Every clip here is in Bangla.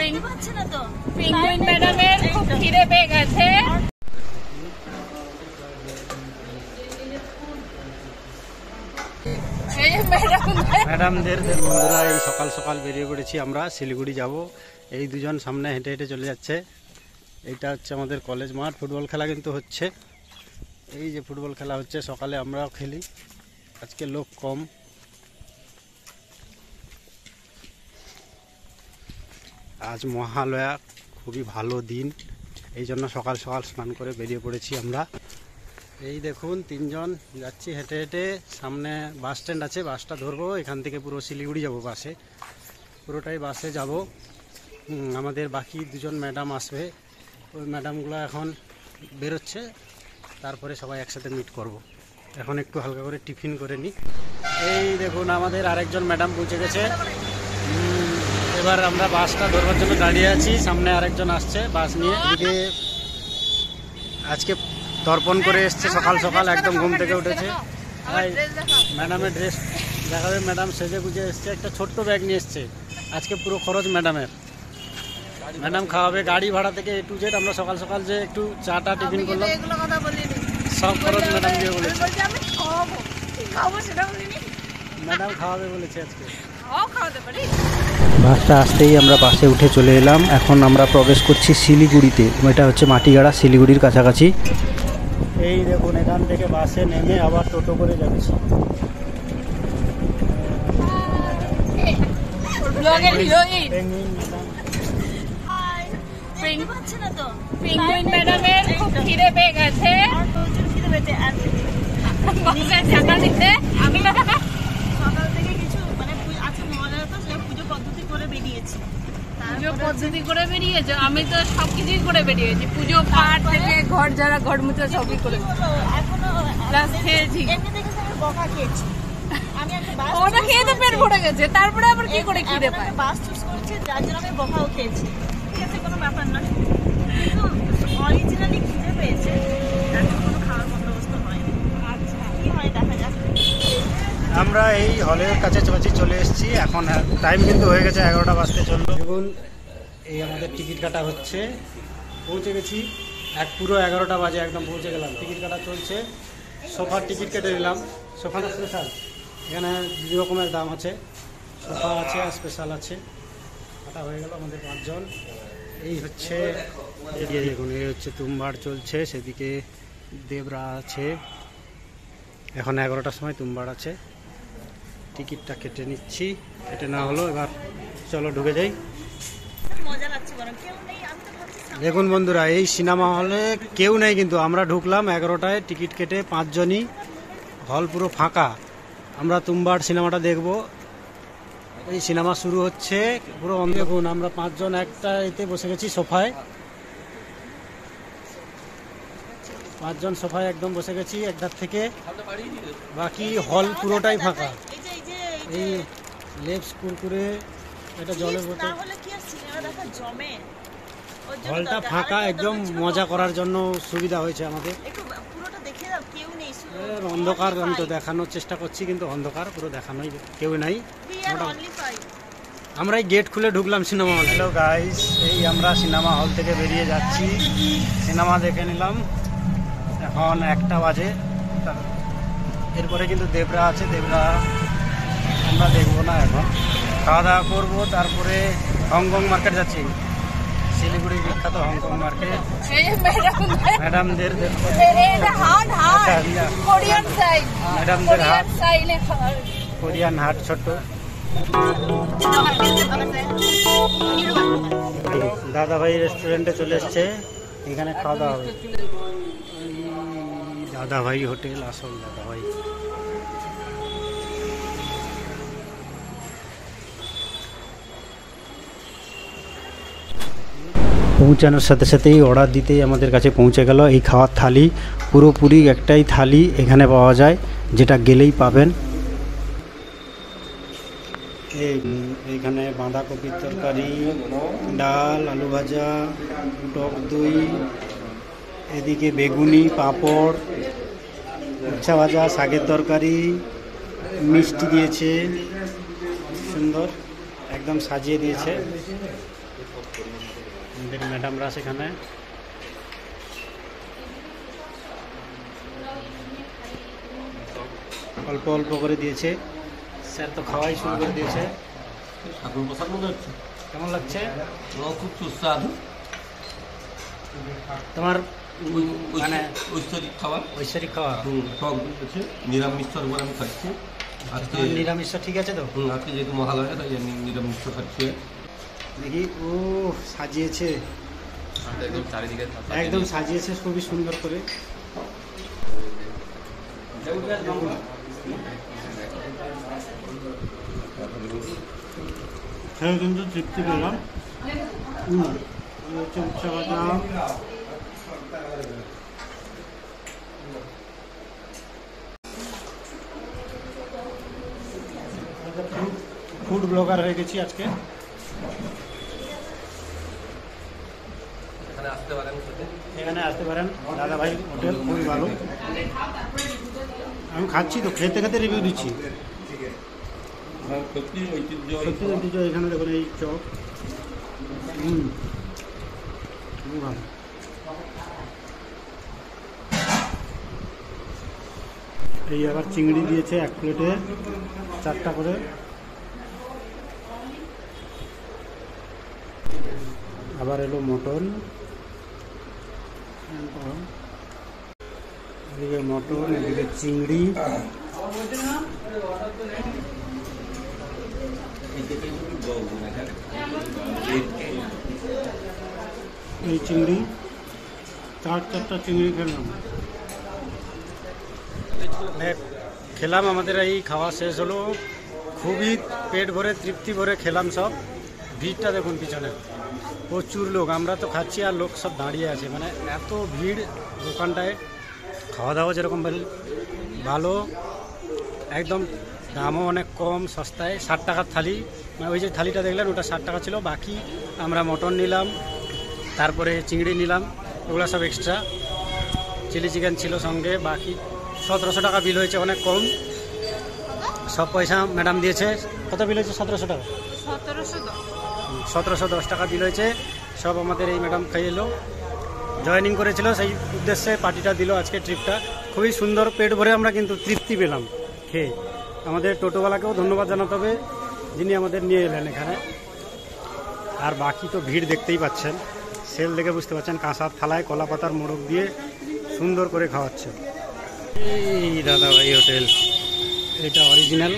পেঙ্গুইন ম্যাডামের খুব খিদে পেয়ে গেছে। ম্যাডামদের বন্ধুরা এই সকাল সকাল বেরিয়ে পড়েছি আমরা শিলিগুড়ি যাব। এই দুজন সামনে হেঁটে হেঁটে চলে যাচ্ছে। এইটা হচ্ছে আমাদের কলেজ মাঠ। ফুটবল খেলা কিন্তু হচ্ছে, এই যে ফুটবল খেলা হচ্ছে, সকালে আমরাও খেলি। আজকে লোক কম। আজ মহালয়া, খুবই ভালো দিন, এই জন্য সকাল সকাল স্নান করে বেরিয়ে পড়েছি আমরা। এই দেখুন তিনজন যাচ্ছি হেঁটে হেঁটে। সামনে বাস স্ট্যান্ড আছে, বাসটা ধরবো। এখান থেকে পুরো শিলিগুড়ি যাব বাসে, পুরোটাই বাসে যাব। আমাদের বাকি দুজন ম্যাডাম আসবে, ওই ম্যাডামগুলো এখন বেরোচ্ছে, তারপরে সবাই একসাথে মিট করব। এখন একটু হালকা করে টিফিন করে নিই। এই দেখুন আমাদের আরেকজন ম্যাডাম পৌঁছে গেছে। এবার আমরা বাসটা ধরবার জন্য দাঁড়িয়ে আছি। সামনে আরেকজন আসছে বাস নিয়ে। এদিকে আজকে তর্পণ করে এসছে সকাল সকাল, একদম ঘুম থেকে উঠেছে। ম্যাডামের ড্রেস দেখাবে। ম্যাডাম সেজে গুজে এসছে, একটা ছোট্ট ব্যাগ নিয়ে এসছে। আজকে পুরো খরচ ম্যাডামের। ম্যাডাম খাওয়াবে গাড়ি ভাড়া থেকে A to Z। আমরা সকাল সকাল যে একটু চাটা টিফিন করলাম, সব খরচ ম্যাডাম দিয়ে বলেছে। ম্যাডাম খাওয়াবে বলেছে আজকে। বাসটা আসতেই আমরা বাসে উঠে চলে এলাম। এখন আমরা প্রবেশ করছি শিলিগুড়িতে। এটা হচ্ছে মাটিগাড়া, শিলিগুড়ির কাছাকাছি। এই দেখুন এখান থেকে বাসে নেমে আবার টোটো করে যাচ্ছি। পেঙ্গুইন ম্যাডামের খুব খিদে পেয়ে গেছে। সকাল থেকে কিছু মানে আজকে মহালয়া তো পুজো পদ্ধতি করে বেরিয়েছি। পুজো পদ্ধতি করে বেরিয়েছে? আমি তো সবকিছুই করে বেরিয়েছি, পুজো পাঠ থেকে ঘর যারা ঘর মুছা সবই করে। এখনো প্লাস খেয়েছি, এমনি দেখে বকা খেয়েছি আমি। ওটা খেয়ে তো পেট ভরে গেছে, তারপরে আবার কি করে খিদে পায়? বাস চুজ করেছে যার জন্য আমি বকাও খেয়েছি। ঠিক আছে, কোনো ব্যাপার না, কিন্তু অরিজিনালি খিদে পেয়েছে, এখন কোনো খাওয়ার বন্দোবস্ত হয়নি। আচ্ছা কি হয় দেখা যাক। আমরা এই হলের কাছাকাছি চলে এসেছি। এখন টাইম কিন্তু হয়ে গেছে 11টা বাজতে চললো। দেখুন এই আমাদের টিকিট কাটা হচ্ছে, পৌঁছে গেছি। পুরো 11টা বাজে একদম পৌঁছে গেলাম। টিকিট কাটা চলছে। সোফার টিকিট কেটে নিলাম। সোফাটা স্পেশাল, এখানে 2 রকমের দাম আছে, সোফা আছে আর স্পেশাল আছে। কাটা হয়ে গেল আমাদের 5 জন। এই হচ্ছে দেখুন, এই হচ্ছে তুমবাড় চলছে, সেদিকে দেবরা আছে। এখন 11টার সময় তুমবাড় আছে। টিকিটটা কেটে নিচ্ছি, কেটে না হলো। এবার চলো ঢুকে যাই। দেখুন বন্ধুরা, এই সিনেমা হলে কেউ নেই, কিন্তু আমরা ঢুকলাম 11টায় টিকিট কেটে। 5 জনই, হল পুরো ফাঁকা। আমরা তুমবাড় সিনেমাটা দেখব। এই সিনেমা শুরু হচ্ছে পুরো। দেখুন আমরা 5 জন একটা এতে বসে গেছি সোফায়। 5 জন সোফায় একদম বসে গেছি একধার থেকে। বাকি হল পুরোটাই ফাঁকা। এই লেপস কুরকুরে, এটা জলের বোতল, হলটা ফাঁকা একদম। মজা করার জন্য সুবিধা হয়েছে আমাদের। অন্ধকার, আমি তো দেখানোর চেষ্টা করছি কিন্তু অন্ধকার পুরো, দেখানোই কেউ নাই। আমরা এই গেট খুলে ঢুকলাম সিনেমা হল। হ্যালো গাইস, এই আমরা সিনেমা হল থেকে বেরিয়ে যাচ্ছি। সিনেমা দেখে নিলাম, এখন 1টা বাজে। এরপরে কিন্তু দেবরা আছে, দেবরা আমরা দেখবো না, এখন খাওয়া দাওয়া করবো। তারপরে হংকং মার্কেট যাচ্ছি, শিলিগুড়ির বিখ্যাত হংকং মার্কেট। ম্যাডামদের কোরিয়ান হাট ছোট্ট। দাদাভাই রেস্টুরেন্টে চলে এসছে, এখানে খাওয়া দাওয়া হবে। দাদাভাই হোটেল, আসল দাদাভাই। পৌঁছানোর সাথে সাথেই অর্ডার দিতেই আমাদের কাছে পৌঁছে গেল এই খাওয়ার থালি। পুরোপুরি একটাই থালি এখানে পাওয়া যায়, যেটা গেলেই পাবেন। এইখানে বাঁধাকপির তরকারি, ডাল, আলু ভাজা, টক দই, এদিকে বেগুনি, পাঁপড়, উচ্ছা ভাজা, শাকের তরকারি, মিষ্টি দিয়েছে, সুন্দর একদম সাজিয়ে দিয়েছে। আমাদের ম্যাডামরা সেখানে অল্প অল্প করে দিয়েছে, স্যার তো খাওয়াই শুরু করে দিয়েছে। ঠাকুর প্রসাদ মনে হচ্ছে, কেমন লাগছে? খুব সুস্বাদু। তোমার মানে ঐশ্বরিক খাবার, ঐশ্বরিক খাওয়া, টক আছে, নিরামিষ তরকারি আমি খাচ্ছি আজকে। নিরামিষ ঠিক আছে তো? আজকে যেহেতু মহালয়া তাই আমি নিরামিষ খাচ্ছি। দেখি ও সাজিয়েছে, একদম চারিদিকে একদম সাজিয়েছে খুবই সুন্দর করে। হ্যাঁ কিন্তু তৃপ্তি পেলাম। হচ্ছে উচ্চা বাদাম, ফুড ব্লগার হয়ে গেছি আজকে। এখানে আসতে পারেন, দাদা ভাই হোটেল খুবই ভালো। আমি খাচ্ছি তো, খেতে খেতে রিভিউ দিচ্ছি। সত্যি ঐতিহ্য। এখানে দেখুন এই চপ, খুবই ভালো। এই আবার চিংড়ি দিয়েছে এক প্লেটে 4টা করে। আবার এলো মটন, এদিকে মটন, এদিকে চিংড়ি। এই চিংড়ি 4টা চিংড়ি খেলাম। আমাদের এই খাওয়া শেষ হলো, খুবই পেট ভরে তৃপ্তি ভরে খেলাম সব। ভিড়টা দেখুন পিছনে, প্রচুর লোক। আমরা তো খাচ্ছি আর লোক সব দাঁড়িয়ে আছে, মানে এত ভিড় দোকানটায়। খাওয়া দাওয়া যেরকম ভালো, একদম দামও অনেক কম, সস্তায়। 60 টাকার থালি, মানে ওই যে থালিটা দেখলেন ওটা 60 টাকা ছিল। বাকি আমরা মটন নিলাম, তারপরে চিংড়ি নিলাম, ওগুলো সব এক্সট্রা। চিলি চিকেন ছিল সঙ্গে। বাকি 1700 টাকা বিল হয়েছে, অনেক কম। সব পয়সা ম্যাডাম দিয়েছে। কত বিল হয়েছে? 1700 টাকা। 1710 টাকা বিল হয়েছে। সব আমাদের এই ম্যাডাম খাইয়ে জয়েনিং করেছিল, সেই উদ্দেশ্যে পার্টিটা দিল আজকে। ট্রিপটা খুবই সুন্দর, পেট ভরে আমরা কিন্তু তৃপ্তি পেলাম খেয়ে। আমাদের টোটোওয়ালাকেও ধন্যবাদ জানাতে হবে, যিনি আমাদের নিয়ে এলেন এখানে। আর বাকি তো ভিড় দেখতেই পাচ্ছেন, সেল দেখে বুঝতে পারছেন। কাঁসার থালায় কলা পাতার মোড়ক দিয়ে সুন্দর করে খাওয়াচ্ছে। এই দাদা ভাই হোটেল, এটা অরিজিনাল।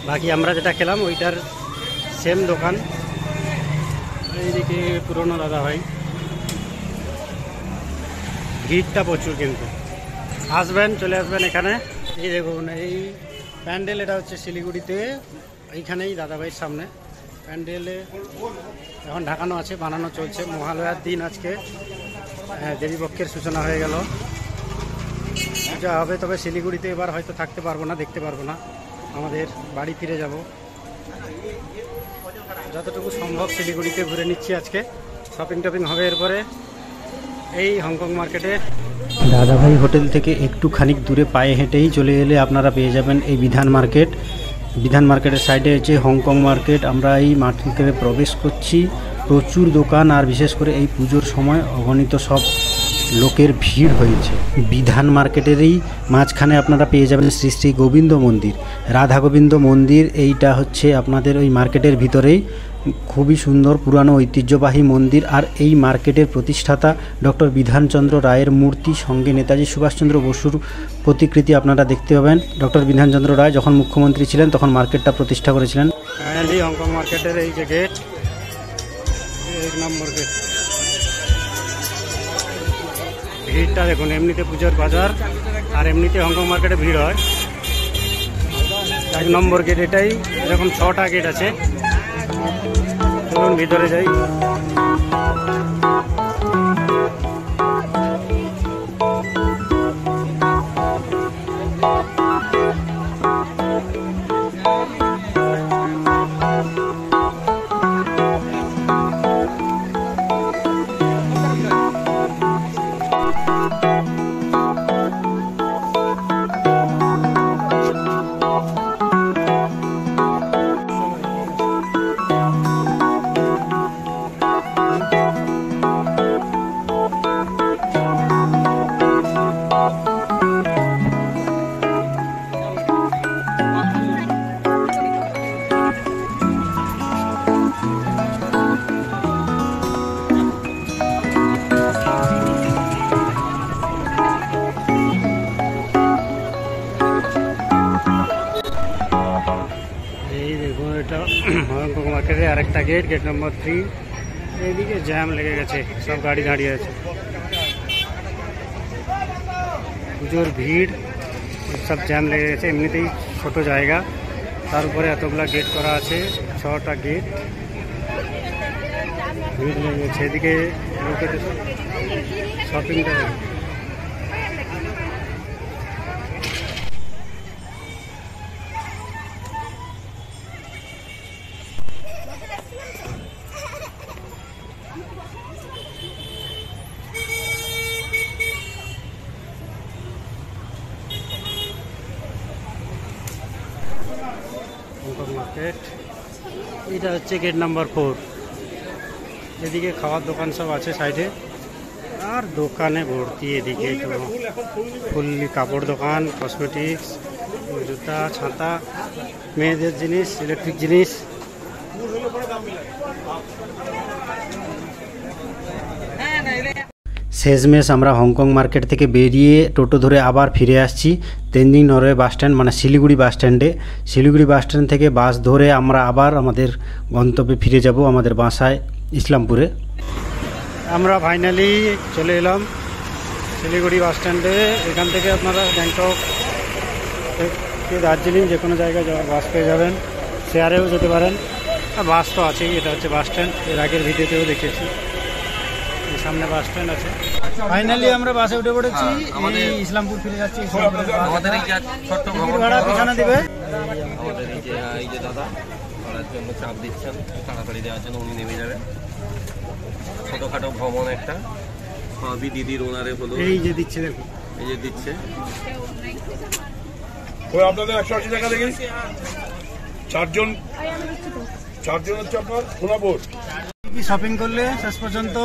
বাকি আমরা যেটা খেলাম ওইটার সেম দোকান। এইদিকে পুরনো দাদা ভাই। ভিড়টা প্রচুর, কিন্তু আসবেন, চলে আসবেন এখানে। এই দেখুন এই প্যান্ডেল, এটা হচ্ছে শিলিগুড়িতে, এইখানেই দাদাভাইয়ের সামনে প্যান্ডেলে এখন ঢাকানো আছে, বানানো চলছে। মহালয়ার দিন আজকে, দেবীপক্ষের সূচনা হয়ে গেল। পূজা হবে, তবে শিলিগুড়িতে এবার হয়তো থাকতে পারবো না, দেখতে পারবো না। আমাদের বাড়ি ফিরে যাব। যতটুকু সম্ভব শিলিগুড়িতে ঘুরে নিচ্ছি আজকে। শপিং টপিং হবে এরপরে এই হংকং মার্কেটে। দাদাভাই হোটেল থেকে একটু খানিক দূরে পায়ে হেঁটেই চলে এলে আপনারা পেয়ে যাবেন এই বিধান মার্কেট। বিধান মার্কেটের সাইডে হচ্ছে হংকং মার্কেট। আমরা এই মার্কেটে প্রবেশ করছি। প্রচুর দোকান, আর বিশেষ করে এই পুজোর সময় অগণিত সব লোকের ভিড় হয়েছে। বিধান মার্কেটেরই মাঝখানে আপনারা পেয়ে যাবেন শ্রী শ্রী গোবিন্দ মন্দির, রাধা গোবিন্দ মন্দির। এইটা হচ্ছে আপনাদের ওই মার্কেটের ভিতরেই, খুবই সুন্দর পুরানো ঐতিহ্যবাহী মন্দির। আর এই মার্কেটের প্রতিষ্ঠাতা ডক্টর বিধানচন্দ্র রায়ের মূর্তি, সঙ্গে নেতাজি সুভাষচন্দ্র বসুর প্রতিকৃতি আপনারা দেখতে পাবেন। ডক্টর বিধানচন্দ্র রায় যখন মুখ্যমন্ত্রী ছিলেন তখন মার্কেটটা প্রতিষ্ঠা করেছিলেন। ফাইনালি হংকং মার্কেটের এই যে গেট, 1 নম্বর গেট। ভিড়টা দেখুন, এমনিতে পুজোর বাজার আর এমনিতে হংকং মার্কেটে ভিড় হয়। 1 নম্বর গেট এটাই, এরকম 6টা গেট আছে। চলুন ভিতরে যাই। এই দেখুন এটা হংকং মার্কেটের আরেকটা গেট, গেট নম্বর 3। এইদিকে জ্যাম লেগে গেছে, সব গাড়ি দাঁড়িয়ে আছে, পুজোর ভিড়, সব জ্যাম লেগে গেছে। এমনিতেই ছোট জায়গা, তার উপরে এতগুলা গেট করা আছে, 6টা গেট, ভিড় লেগে গেছে। এদিকে লোকেদের শপিংটা হংকং মার্কেট। এটা হচ্ছে গেট নাম্বার 4। এদিকে খাওয়ার দোকান সব আছে সাইডে, আর দোকানে ভর্তি। এদিকে তো ফুললি কাপড় দোকান, কসমেটিক্স, জুতা, ছাতা, মেয়েদের জিনিস, ইলেকট্রিক জিনিস। শেষমেশ আমরা হংকং মার্কেট থেকে বেরিয়ে টোটো ধরে আবার ফিরে আসছি তেনজিং নরওয়ে বাস স্ট্যান্ড, মানে শিলিগুড়ি বাস স্ট্যান্ডে। শিলিগুড়ি বাস স্ট্যান্ড থেকে বাস ধরে আমরা আবার আমাদের গন্তব্যে ফিরে যাব, আমাদের বাসায় ইসলামপুরে। আমরা ফাইনালি চলে এলাম শিলিগুড়ি বাস স্ট্যান্ডে। এখান থেকে আপনারা গ্যাংটক থেকে দার্জিলিং যে কোনো জায়গায় যাওয়ার বাস পেয়ে যাবেন, শেয়ারেও যেতে পারেন। আর বাস তো আছেই, এটা হচ্ছে বাস স্ট্যান্ড, এর আগের ভিডিওতেও দেখেছি। সামনে বাস স্ট্যান্ড আছে। ফাইনালি আমরা বাসে উঠে পড়েছি, এই ইসলামপুর ফিরে যাচ্ছি। আমাদের এই যে ছোট্ট টিকিট ভাড়া পিছনে দিবে। আমাদের এই যে দাদা করার জন্য চাপ দিচ্ছেন, তাড়াতাড়ি দেওয়ার জন্য উনি নেমে যাবেন। ছোটোখাটো ভ্রমণ একটা সবই দিদির ওনারে হলো, এই যে দিচ্ছে, দেখুন এই যে দিচ্ছে। ওই আপনাদের 180 টাকা দেখি, চারজন হচ্ছে আপনার সোনাপুর। কি শপিং করলে শেষ পর্যন্ত?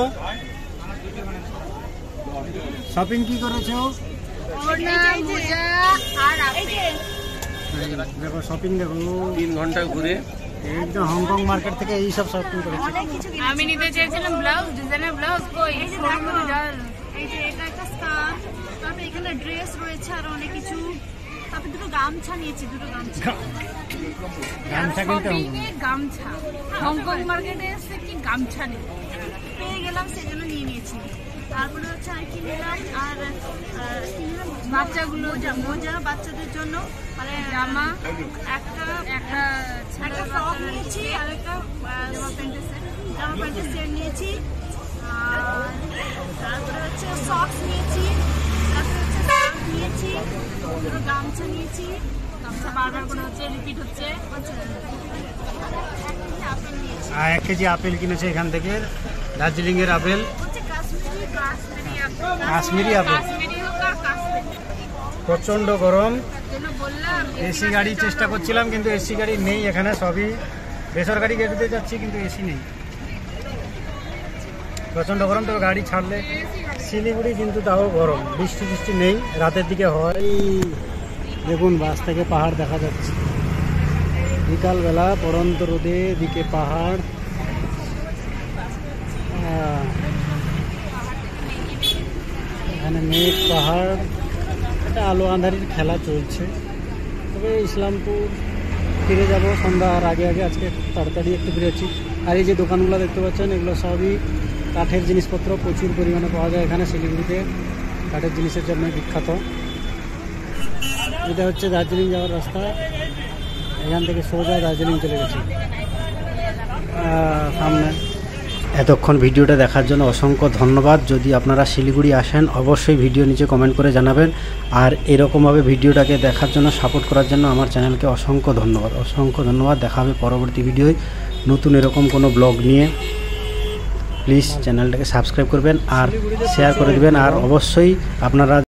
শপিং কি করেছো? দেখো শপিং, দেখো 3 ঘন্টা ঘুরে একদম হংকং মার্কেট থেকে এই সব শপিং করেছি। আমি নিতে চেয়েছিলাম ব্লাউজ, ডিজাইনার ব্লাউজ, কই এই যে এটা একটা স্কার্ফ, তারপরে এখানে ড্রেস রয়েছে আর অনেক কিছু, তারপরে দুটো গামছা নিয়েছি, দুটো গামছা। গামছা কিনতে হবে। গামছা হংকং মার্কেটে এসে কি গামছা নেই, পেয়ে গেলাম সেজন্য নিয়ে নিয়েছি। তারপরে হচ্ছে আর কি নিলাম, আর কি নিলাম, বাচ্চাগুলো মোজা বাচ্চাদের জন্য, মানে জামা, একটা ফ্রক নিয়েছি, আর একটা জামা প্যান্টের সেট নিয়েছি। আর তারপরে হচ্ছে সক্স নিয়েছি, তারপরে হচ্ছে স্কার্ফ নিয়েছি, দুটো গামছা নিয়েছি। গামছা বারবার করে হচ্ছে রিপিট হচ্ছে। আপেল নিয়েছি, আর 1 কেজি আপেল কিনেছে এখান থেকে, দার্জিলিং এর আপেল, হচ্ছে কাশ্মীরি আপেল। কাশ্মীরি হোক আর কাশ্মীরি, প্রচন্ড গরম, জন্য বললাম এসি গাড়ি চেষ্টা করছিলাম কিন্তু এসি গাড়ি নেই এখানে, সবই বেসরকারি গাড়িতে যাচ্ছি কিন্তু এসি নেই, প্রচন্ড গরম। তবে গাড়ি ছাড়লে শিলিগুড়ি কিন্তু তাও গরম, বৃষ্টি বৃষ্টি নেই, রাতের দিকে হয়। দেখুন বাস থেকে পাহাড় দেখা যাচ্ছে, বিকালবেলা পড়ন্ত রোদে, দিকে পাহাড়। এখানে মেঘ, পাহাড়, একটা আলো আঁধারির খেলা চলছে। তবে ইসলামপুর ফিরে যাব সন্ধ্যার আগে আগে, আজকে তাড়াতাড়ি একটু ফিরেছি। আর এই যে দোকানগুলো দেখতে পাচ্ছেন, এগুলো সবই কাঠের জিনিসপত্র প্রচুর পরিমাণে পাওয়া যায় এখানে। শিলিগুড়িতে কাঠের জিনিসের জন্য বিখ্যাত। এটা হচ্ছে দার্জিলিং যাওয়ার রাস্তা, এখান থেকে সোজা দার্জিলিং চলে গেছি সামনে। এতক্ষণ ভিডিওটা দেখার জন্য অসংখ্য ধন্যবাদ। যদি আপনারা শিলিগুড়ি আসেন অবশ্যই ভিডিও নিচে কমেন্ট করে জানাবেন। আর এরকমভাবে ভিডিওটাকে দেখার জন্য, সাপোর্ট করার জন্য আমার চ্যানেলকে অসংখ্য ধন্যবাদ, অসংখ্য ধন্যবাদ। দেখা হবে পরবর্তী ভিডিওয় নতুন এরকম কোনো ব্লগ নিয়ে। প্লিজ চ্যানেলটাকে সাবস্ক্রাইব করবেন আর শেয়ার করে দেবেন। আর অবশ্যই আপনারা